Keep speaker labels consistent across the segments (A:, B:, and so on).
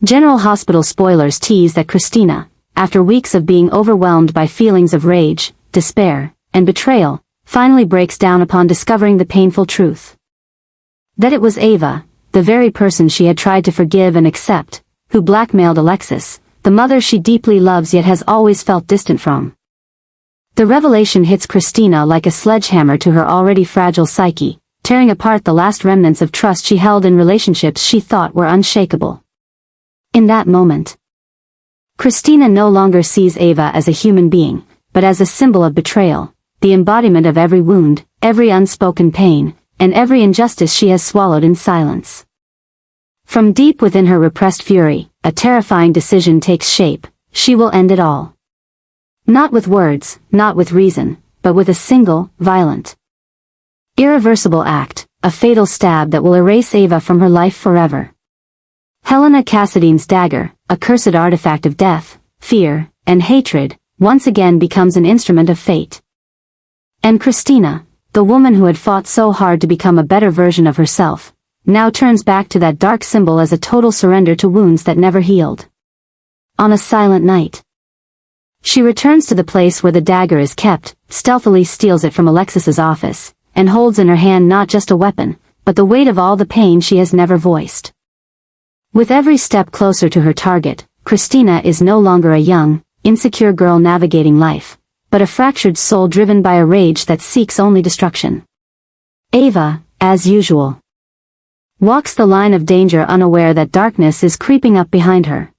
A: General Hospital Spoilers tease that Christina, after weeks of being overwhelmed by feelings of rage, despair, and betrayal, finally breaks down upon discovering the painful truth. That it was Ava, the very person she had tried to forgive and accept, who blackmailed Alexis, the mother she deeply loves yet has always felt distant from. The revelation hits Christina like a sledgehammer to her already fragile psyche, tearing apart the last remnants of trust she held in relationships she thought were unshakable. In that moment, Christina no longer sees Ava as a human being, but as a symbol of betrayal, the embodiment of every wound, every unspoken pain, and every injustice she has swallowed in silence. From deep within her repressed fury, a terrifying decision takes shape: she will end it all. Not with words, not with reason, but with a single, violent, irreversible act, a fatal stab that will erase Ava from her life forever. Helena Cassidy's dagger, a cursed artifact of death, fear, and hatred, once again becomes an instrument of fate. And Christina, the woman who had fought so hard to become a better version of herself, now turns back to that dark symbol as a total surrender to wounds that never healed. On a silent night, she returns to the place where the dagger is kept, stealthily steals it from Alexis's office, and holds in her hand not just a weapon, but the weight of all the pain she has never voiced. With every step closer to her target, Christina is no longer a young, insecure girl navigating life, but a fractured soul driven by a rage that seeks only destruction. Ava, as usual, walks the line of danger unaware that darkness is creeping up behind her.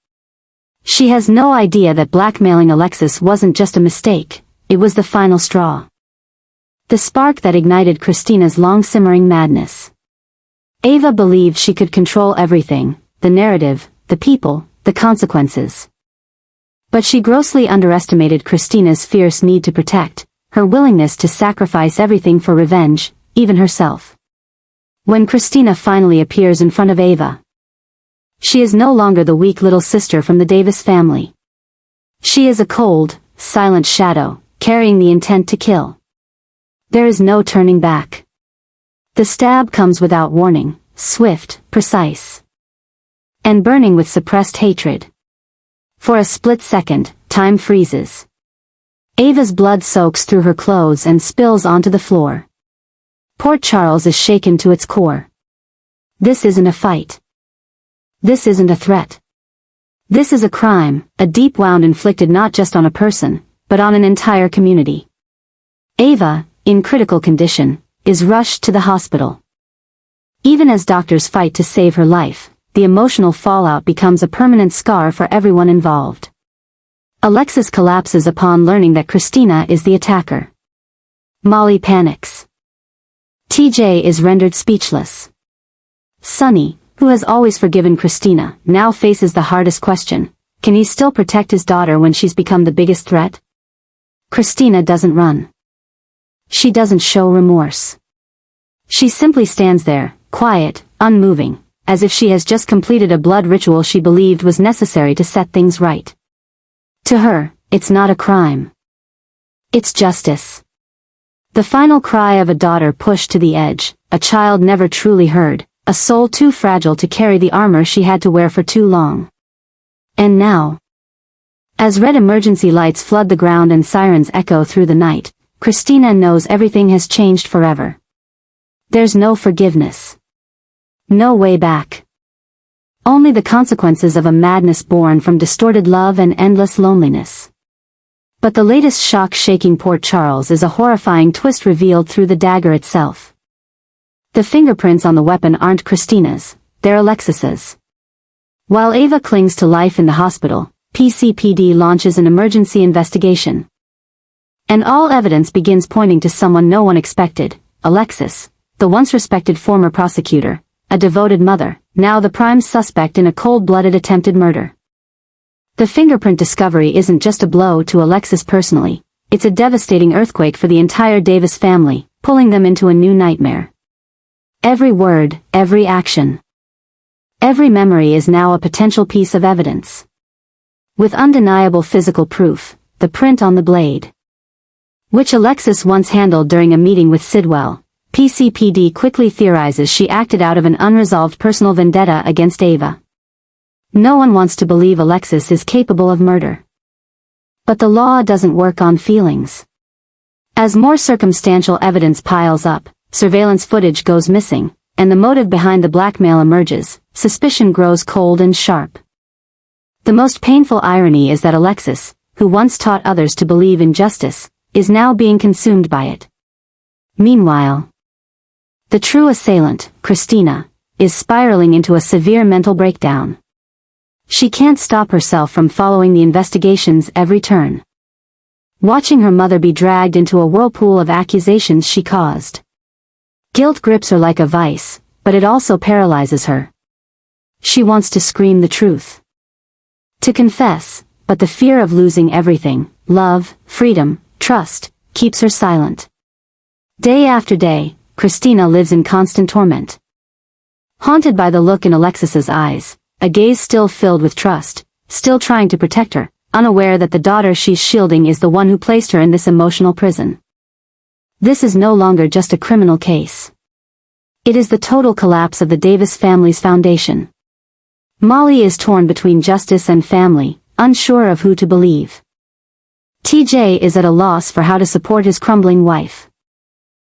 A: She has no idea that blackmailing Alexis wasn't just a mistake, it was the final straw. The spark that ignited Christina's long-simmering madness. Ava believed she could control everything: the narrative, the people, the consequences. But she grossly underestimated Christina's fierce need to protect, her willingness to sacrifice everything for revenge, even herself. When Christina finally appears in front of Ava, she is no longer the weak little sister from the Davis family. She is a cold, silent shadow, carrying the intent to kill. There is no turning back. The stab comes without warning, swift, precise, and burning with suppressed hatred. For a split second, time freezes. Ava's blood soaks through her clothes and spills onto the floor. Port Charles is shaken to its core. This isn't a fight. This isn't a threat. This is a crime, a deep wound inflicted not just on a person, but on an entire community. Ava, in critical condition, is rushed to the hospital. Even as doctors fight to save her life, the emotional fallout becomes a permanent scar for everyone involved. Alexis collapses upon learning that Christina is the attacker. Molly panics. TJ is rendered speechless. Sonny, who has always forgiven Christina, now faces the hardest question: can he still protect his daughter when she's become the biggest threat? Christina doesn't run. She doesn't show remorse. She simply stands there, quiet, unmoving, as if she has just completed a blood ritual she believed was necessary to set things right. To her, it's not a crime. It's justice. The final cry of a daughter pushed to the edge, a child never truly heard, a soul too fragile to carry the armor she had to wear for too long. And now, as red emergency lights flood the ground and sirens echo through the night, Christina knows everything has changed forever. There's no forgiveness. No way back. Only the consequences of a madness born from distorted love and endless loneliness. But the latest shock shaking Port Charles is a horrifying twist revealed through the dagger itself. The fingerprints on the weapon aren't Christina's, they're Alexis's. While Ava clings to life in the hospital, PCPD launches an emergency investigation. And all evidence begins pointing to someone no one expected: Alexis, the once respected former prosecutor, a devoted mother, now the prime suspect in a cold-blooded attempted murder. The fingerprint discovery isn't just a blow to Alexis personally, it's a devastating earthquake for the entire Davis family, pulling them into a new nightmare. Every word, every action, every memory is now a potential piece of evidence. With undeniable physical proof, the print on the blade, which Alexis once handled during a meeting with Sidwell, PCPD quickly theorizes she acted out of an unresolved personal vendetta against Ava. No one wants to believe Alexis is capable of murder. But the law doesn't work on feelings. As more circumstantial evidence piles up, surveillance footage goes missing, and the motive behind the blackmail emerges, suspicion grows cold and sharp. The most painful irony is that Alexis, who once taught others to believe in justice, is now being consumed by it. Meanwhile, the true assailant, Christina, is spiraling into a severe mental breakdown. She can't stop herself from following the investigation's every turn. Watching her mother be dragged into a whirlpool of accusations she caused. Guilt grips her like a vice, but it also paralyzes her. She wants to scream the truth. To confess, but the fear of losing everything, love, freedom, trust, keeps her silent. Day after day, Christina lives in constant torment. Haunted by the look in Alexis's eyes, a gaze still filled with trust, still trying to protect her, unaware that the daughter she's shielding is the one who placed her in this emotional prison. This is no longer just a criminal case. It is the total collapse of the Davis family's foundation. Molly is torn between justice and family, unsure of who to believe. TJ is at a loss for how to support his crumbling wife.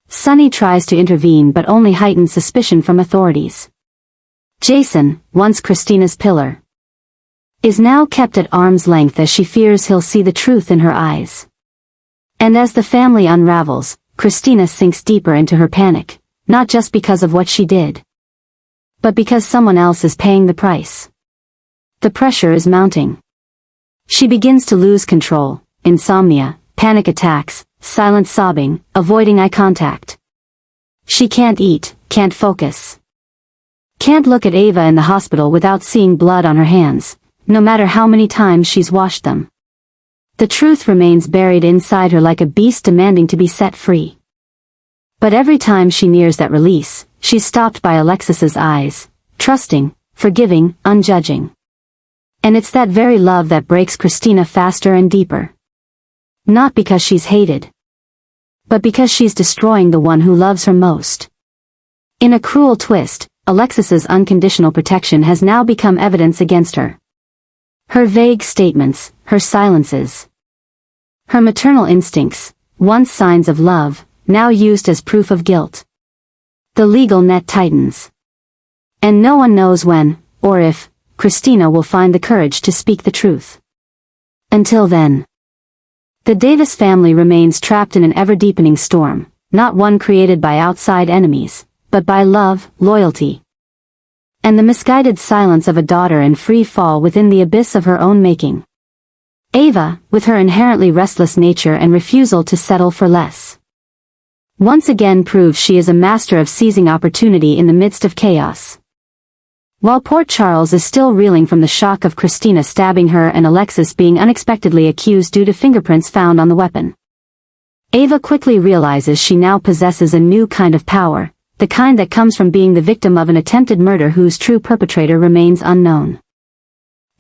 A: Sonny tries to intervene but only heightens suspicion from authorities. Jason, once Christina's pillar, is now kept at arm's length as she fears he'll see the truth in her eyes. And as the family unravels, Christina sinks deeper into her panic, not just because of what she did, but because someone else is paying the price. The pressure is mounting. She begins to lose control, insomnia, panic attacks, silent sobbing, avoiding eye contact. She can't eat, can't focus. Can't look at Ava in the hospital without seeing blood on her hands, no matter how many times she's washed them. The truth remains buried inside her like a beast demanding to be set free. But every time she nears that release, she's stopped by Alexis's eyes, trusting, forgiving, unjudging. And it's that very love that breaks Christina faster and deeper. Not because she's hated, but because she's destroying the one who loves her most. In a cruel twist, Alexis's unconditional protection has now become evidence against her. Her vague statements, her silences, her maternal instincts, once signs of love, now used as proof of guilt. The legal net tightens. And no one knows when, or if, Christina will find the courage to speak the truth. Until then, the Davis family remains trapped in an ever-deepening storm, not one created by outside enemies, but by love, loyalty, and the misguided silence of a daughter in free fall within the abyss of her own making. Ava, with her inherently restless nature and refusal to settle for less, once again proves she is a master of seizing opportunity in the midst of chaos. While Port Charles is still reeling from the shock of Christina stabbing her and Alexis being unexpectedly accused due to fingerprints found on the weapon, Ava quickly realizes she now possesses a new kind of power, the kind that comes from being the victim of an attempted murder whose true perpetrator remains unknown.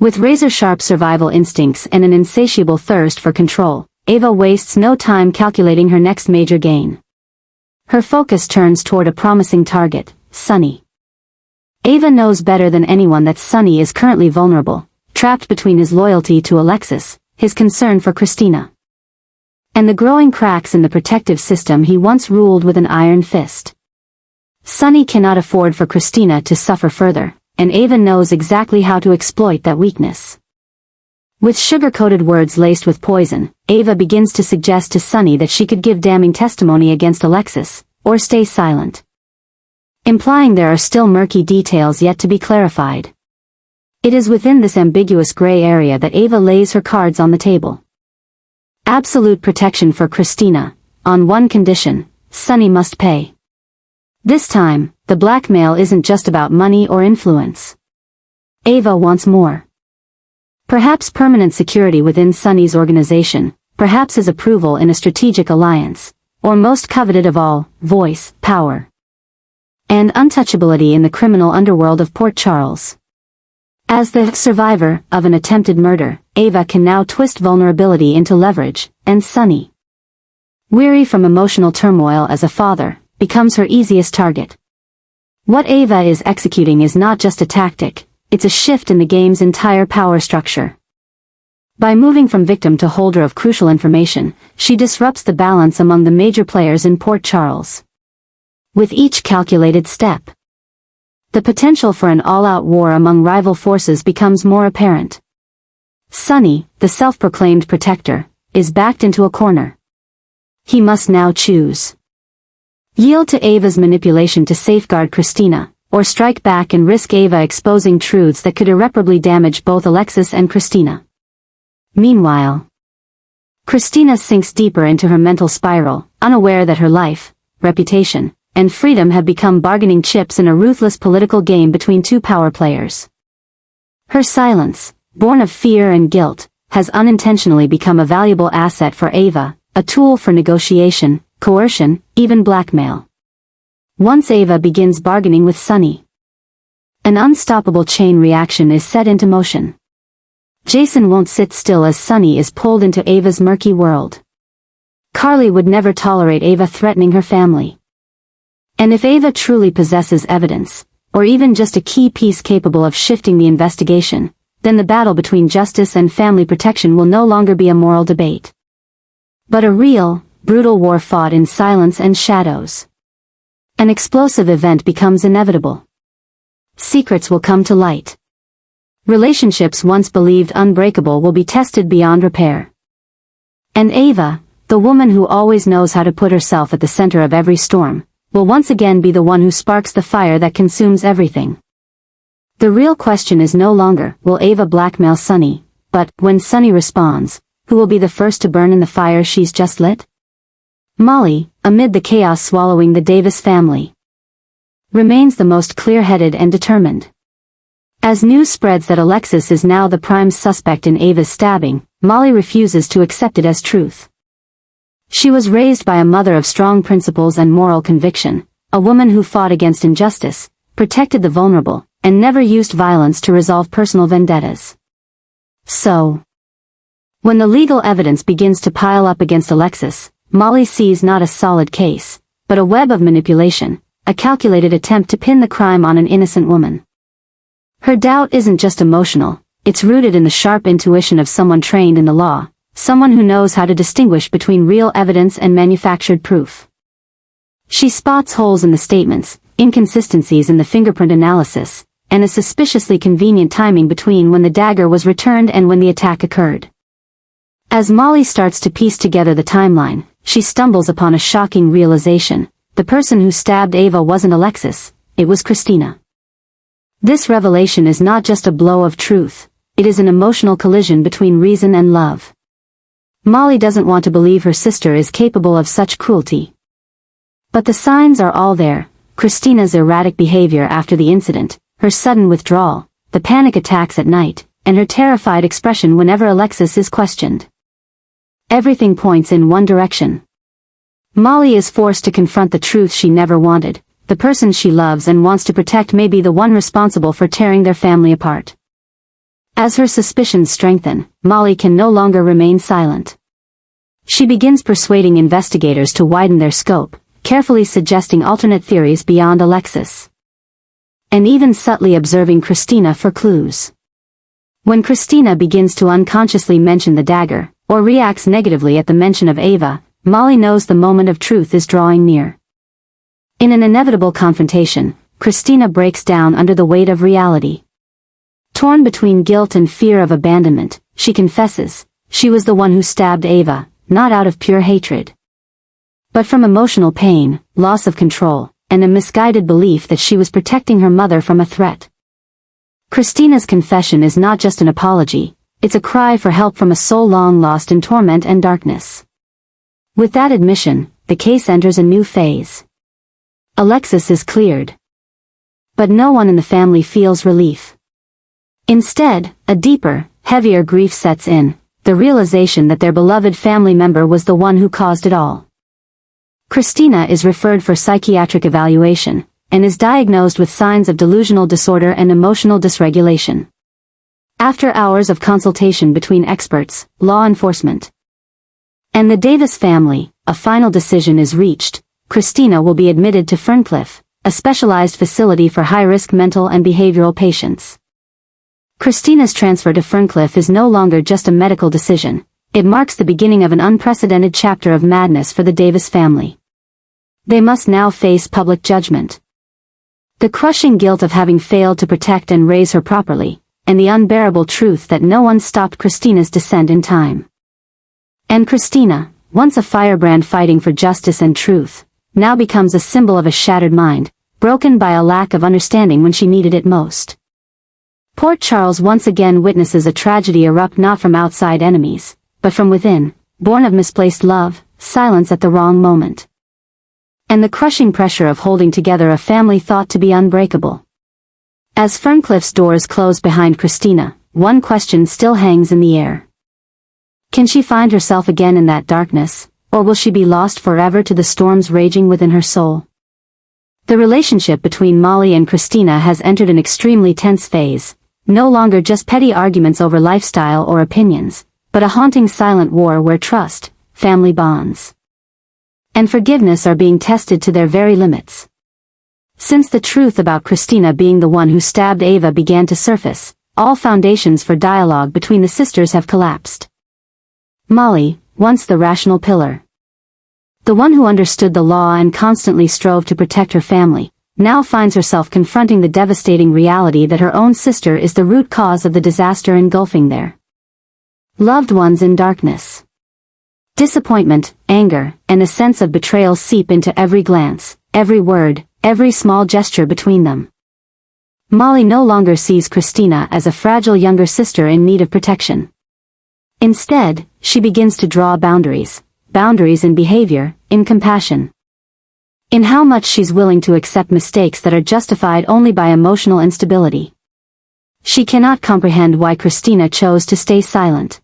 A: With razor-sharp survival instincts and an insatiable thirst for control, Ava wastes no time calculating her next major gain. Her focus turns toward a promising target, Sonny. Ava knows better than anyone that Sonny is currently vulnerable, trapped between his loyalty to Alexis, his concern for Christina, and the growing cracks in the protective system he once ruled with an iron fist. Sonny cannot afford for Christina to suffer further, and Ava knows exactly how to exploit that weakness. With sugar-coated words laced with poison, Ava begins to suggest to Sonny that she could give damning testimony against Alexis, or stay silent, implying there are still murky details yet to be clarified. It is within this ambiguous gray area that Ava lays her cards on the table. Absolute protection for Christina, on one condition: Sonny must pay. This time, the blackmail isn't just about money or influence. Ava wants more. Perhaps permanent security within Sonny's organization, perhaps his approval in a strategic alliance, or most coveted of all, voice, power, and untouchability in the criminal underworld of Port Charles. As the survivor of an attempted murder, Ava can now twist vulnerability into leverage, and Sonny, weary from emotional turmoil as a father, becomes her easiest target. What Ava is executing is not just a tactic, it's a shift in the game's entire power structure. By moving from victim to holder of crucial information, she disrupts the balance among the major players in Port Charles. With each calculated step, the potential for an all-out war among rival forces becomes more apparent. Sonny, the self-proclaimed protector, is backed into a corner. He must now choose. Yield to Ava's manipulation to safeguard Christina, or strike back and risk Ava exposing truths that could irreparably damage both Alexis and Christina. Meanwhile, Christina sinks deeper into her mental spiral, unaware that her life, reputation, and freedom have become bargaining chips in a ruthless political game between two power players. Her silence, born of fear and guilt, has unintentionally become a valuable asset for Ava, a tool for negotiation, coercion, even blackmail. Once Ava begins bargaining with Sonny, an unstoppable chain reaction is set into motion. Jason won't sit still as Sonny is pulled into Ava's murky world. Carly would never tolerate Ava threatening her family. And if Ava truly possesses evidence, or even just a key piece capable of shifting the investigation, then the battle between justice and family protection will no longer be a moral debate, but a real, brutal war fought in silence and shadows. An explosive event becomes inevitable. Secrets will come to light. Relationships once believed unbreakable will be tested beyond repair. And Ava, the woman who always knows how to put herself at the center of every storm, will once again be the one who sparks the fire that consumes everything. The real question is no longer, will Ava blackmail Sonny, but, when Sonny responds, who will be the first to burn in the fire she's just lit? Molly, amid the chaos swallowing the Davis family, remains the most clear-headed and determined. As news spreads that Alexis is now the prime suspect in Ava's stabbing, Molly refuses to accept it as truth. She was raised by a mother of strong principles and moral conviction, a woman who fought against injustice, protected the vulnerable, and never used violence to resolve personal vendettas. So, when the legal evidence begins to pile up against Alexis, Molly sees not a solid case, but a web of manipulation, a calculated attempt to pin the crime on an innocent woman. Her doubt isn't just emotional, it's rooted in the sharp intuition of someone trained in the law, someone who knows how to distinguish between real evidence and manufactured proof. She spots holes in the statements, inconsistencies in the fingerprint analysis, and a suspiciously convenient timing between when the dagger was returned and when the attack occurred. As Molly starts to piece together the timeline, she stumbles upon a shocking realization. The person who stabbed Ava wasn't Alexis, it was Christina. This revelation is not just a blow of truth, it is an emotional collision between reason and love. Molly doesn't want to believe her sister is capable of such cruelty. But the signs are all there: Christina's erratic behavior after the incident, her sudden withdrawal, the panic attacks at night, and her terrified expression whenever Alexis is questioned. Everything points in one direction. Molly is forced to confront the truth she never wanted. The person she loves and wants to protect may be the one responsible for tearing their family apart. As her suspicions strengthen, Molly can no longer remain silent. She begins persuading investigators to widen their scope, carefully suggesting alternate theories beyond Alexis, and even subtly observing Christina for clues. When Christina begins to unconsciously mention the dagger, or reacts negatively at the mention of Ava, Molly knows the moment of truth is drawing near. In an inevitable confrontation, Christina breaks down under the weight of reality. Torn between guilt and fear of abandonment, she confesses, she was the one who stabbed Ava, not out of pure hatred, but from emotional pain, loss of control, and a misguided belief that she was protecting her mother from a threat. Christina's confession is not just an apology, it's a cry for help from a soul long lost in torment and darkness. With that admission, the case enters a new phase. Alexis is cleared. But no one in the family feels relief. Instead, a deeper, heavier grief sets in, the realization that their beloved family member was the one who caused it all. Christina is referred for psychiatric evaluation, and is diagnosed with signs of delusional disorder and emotional dysregulation. After hours of consultation between experts, law enforcement, and the Davis family, a final decision is reached. Christina will be admitted to Ferncliff, a specialized facility for high-risk mental and behavioral patients. Christina's transfer to Ferncliff is no longer just a medical decision, it marks the beginning of an unprecedented chapter of madness for the Davis family. They must now face public judgment. The crushing guilt of having failed to protect and raise her properly, and the unbearable truth that no one stopped Christina's descent in time. And Christina, once a firebrand fighting for justice and truth, now becomes a symbol of a shattered mind, broken by a lack of understanding when she needed it most. Port Charles once again witnesses a tragedy erupt not from outside enemies, but from within, born of misplaced love, silence at the wrong moment, and the crushing pressure of holding together a family thought to be unbreakable. As Ferncliff's doors close behind Christina, one question still hangs in the air. Can she find herself again in that darkness, or will she be lost forever to the storms raging within her soul? The relationship between Molly and Christina has entered an extremely tense phase, no longer just petty arguments over lifestyle or opinions, but a haunting silent war where trust, family bonds, and forgiveness are being tested to their very limits. Since the truth about Christina being the one who stabbed Ava began to surface, all foundations for dialogue between the sisters have collapsed. Molly, once the rational pillar, the one who understood the law and constantly strove to protect her family, now finds herself confronting the devastating reality that her own sister is the root cause of the disaster engulfing their loved ones in darkness. Disappointment, anger, and a sense of betrayal seep into every glance, every word, every small gesture between them. Molly no longer sees Christina as a fragile younger sister in need of protection. Instead, she begins to draw boundaries in behavior, in compassion, in how much she's willing to accept mistakes that are justified only by emotional instability. She cannot comprehend why Christina chose to stay silent,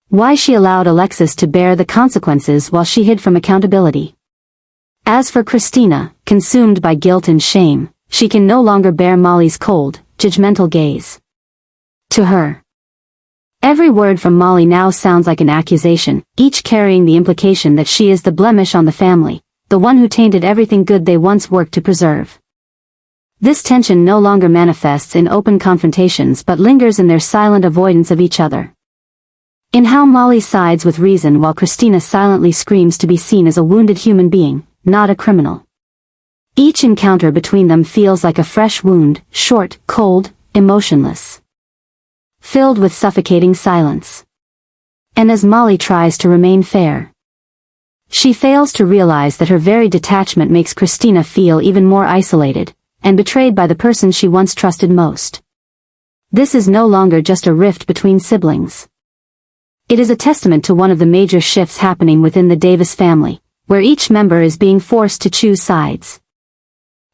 A: why she allowed Alexis to bear the consequences while she hid from accountability. As for Christina, consumed by guilt and shame, she can no longer bear Molly's cold, judgmental gaze. To her, every word from Molly now sounds like an accusation, each carrying the implication that she is the blemish on the family, the one who tainted everything good they once worked to preserve. This tension no longer manifests in open confrontations but lingers in their silent avoidance of each other. In how Molly sides with reason while Christina silently screams to be seen as a wounded human being, not a criminal. Each encounter between them feels like a fresh wound, short, cold, emotionless, filled with suffocating silence. And as Molly tries to remain fair, she fails to realize that her very detachment makes Christina feel even more isolated, and betrayed by the person she once trusted most. This is no longer just a rift between siblings. It is a testament to one of the major shifts happening within the Davis family, where each member is being forced to choose sides,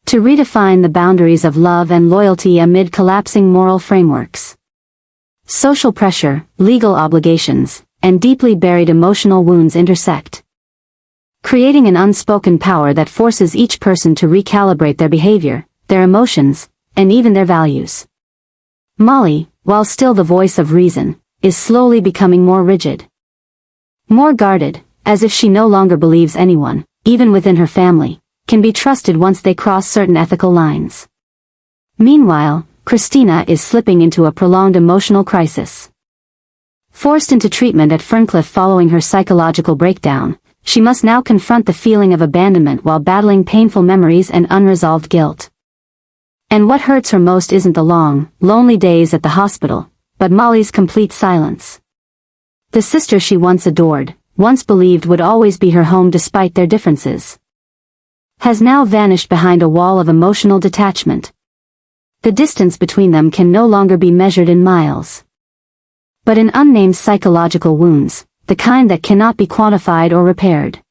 A: to redefine the boundaries of love and loyalty amid collapsing moral frameworks. Social pressure, legal obligations, and deeply buried emotional wounds intersect, creating an unspoken power that forces each person to recalibrate their behavior, their emotions, and even their values. Molly, while still the voice of reason, is slowly becoming more rigid, more guarded, as if she no longer believes anyone, even within her family, can be trusted once they cross certain ethical lines. Meanwhile, Christina is slipping into a prolonged emotional crisis. Forced into treatment at Ferncliff following her psychological breakdown, she must now confront the feeling of abandonment while battling painful memories and unresolved guilt. And what hurts her most isn't the long, lonely days at the hospital, but Molly's complete silence. The sister she once adored, once believed would always be her home despite their differences, has now vanished behind a wall of emotional detachment. The distance between them can no longer be measured in miles, but in unnamed psychological wounds, the kind that cannot be quantified or repaired.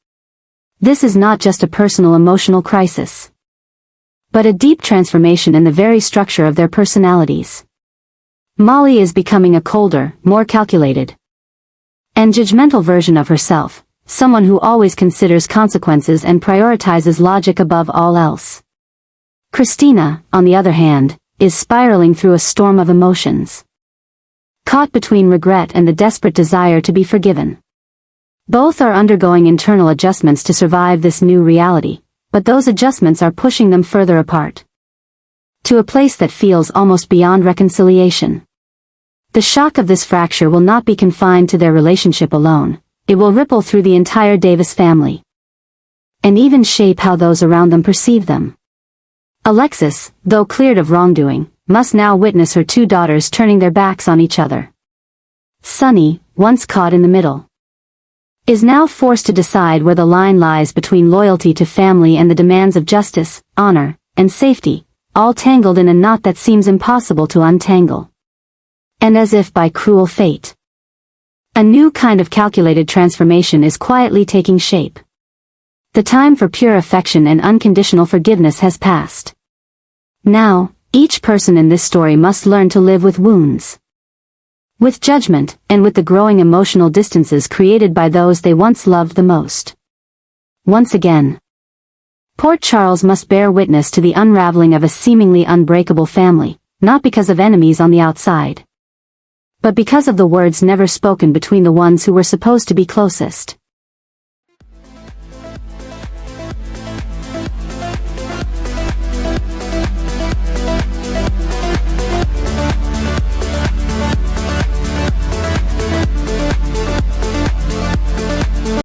A: This is not just a personal emotional crisis, but a deep transformation in the very structure of their personalities. Molly is becoming a colder, more calculated, and judgmental version of herself, someone who always considers consequences and prioritizes logic above all else. Christina, on the other hand, is spiraling through a storm of emotions, caught between regret and the desperate desire to be forgiven. Both are undergoing internal adjustments to survive this new reality, but those adjustments are pushing them further apart, to a place that feels almost beyond reconciliation. The shock of this fracture will not be confined to their relationship alone, it will ripple through the entire Davis family. And even shape how those around them perceive them. Alexis, though cleared of wrongdoing, must now witness her two daughters turning their backs on each other. Sunny, once caught in the middle, is now forced to decide where the line lies between loyalty to family and the demands of justice, honor, and safety, all tangled in a knot that seems impossible to untangle. And as if by cruel fate, a new kind of calculated transformation is quietly taking shape. The time for pure affection and unconditional forgiveness has passed. Now, each person in this story must learn to live with wounds, with judgment, and with the growing emotional distances created by those they once loved the most. Once again, Port Charles must bear witness to the unraveling of a seemingly unbreakable family, not because of enemies on the outside, but because of the words never spoken between the ones who were supposed to be closest.